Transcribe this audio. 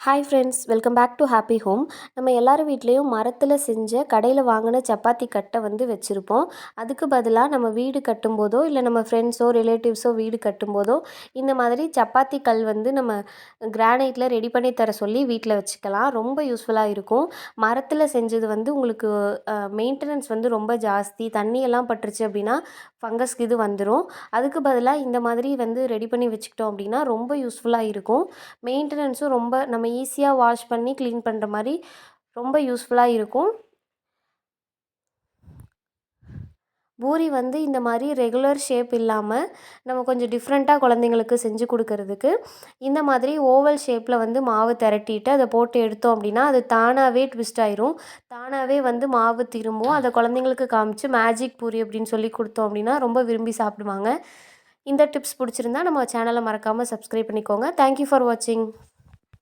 Hi friends, welcome back to happy home. நம்ம எல்லார் வீட்லேயும் மரத்தில் செஞ்ச கடையில் வாங்கின சப்பாத்தி கட்டை வந்து வச்சுருப்போம். அதுக்கு பதிலாக நம்ம வீடு கட்டும்போதோ இல்லை நம்ம ஃப்ரெண்ட்ஸோ ரிலேட்டிவ்ஸோ வீடு கட்டும்போதோ இந்த மாதிரி சப்பாத்தி கல் வந்து நம்ம கிரானைட்டில் ரெடி பண்ணி தர சொல்லி வீட்டில் வச்சுக்கலாம். ரொம்ப யூஸ்ஃபுல்லாக இருக்கும். மரத்தில் செஞ்சது வந்து உங்களுக்கு மெயின்டெனன்ஸ் வந்து ரொம்ப ஜாஸ்தி. தண்ணியெல்லாம் பட்டுருச்சு அப்படின்னா ஃபங்கஸ்க்கு இது வந்துடும். அதுக்கு பதிலாக இந்த மாதிரி வந்து ரெடி பண்ணி வச்சுக்கிட்டோம் அப்படின்னா ரொம்ப யூஸ்ஃபுல்லாக இருக்கும். மெயின்டெனன்ஸும் ரொம்ப நம்ம ஈஸியாக வாஷ் பண்ணி க்ளீன் பண்ணுற மாதிரி ரொம்ப யூஸ்ஃபுல்லாக இருக்கும். பூரி வந்து இந்த மாதிரி ரெகுலர் ஷேப் இல்லாமல் நம்ம கொஞ்சம் டிஃப்ரெண்ட்டாக குழந்தைங்களுக்கு செஞ்சு கொடுக்கறதுக்கு இந்த மாதிரி ஓவல் ஷேப்பில் வந்து மாவு திரட்டிட்டு அதை போட்டு எடுத்தோம் அப்படின்னா அது தானாகவே ட்விஸ்ட் ஆயிரும். தானாகவே வந்து மாவு திரும்பும். அதை குழந்தைங்களுக்கு காமிச்சு மேஜிக் பூரி அப்படின்னு சொல்லி கொடுத்தோம் அப்படின்னா ரொம்ப விரும்பி சாப்பிடுவாங்க. இந்த டிப்ஸ் பிடிச்சிருந்தா நம்ம சேனலை மறக்காமல் சப்ஸ்கிரைப் பண்ணிக்கோங்க. தேங்க்யூ ஃபார் வாட்சிங்.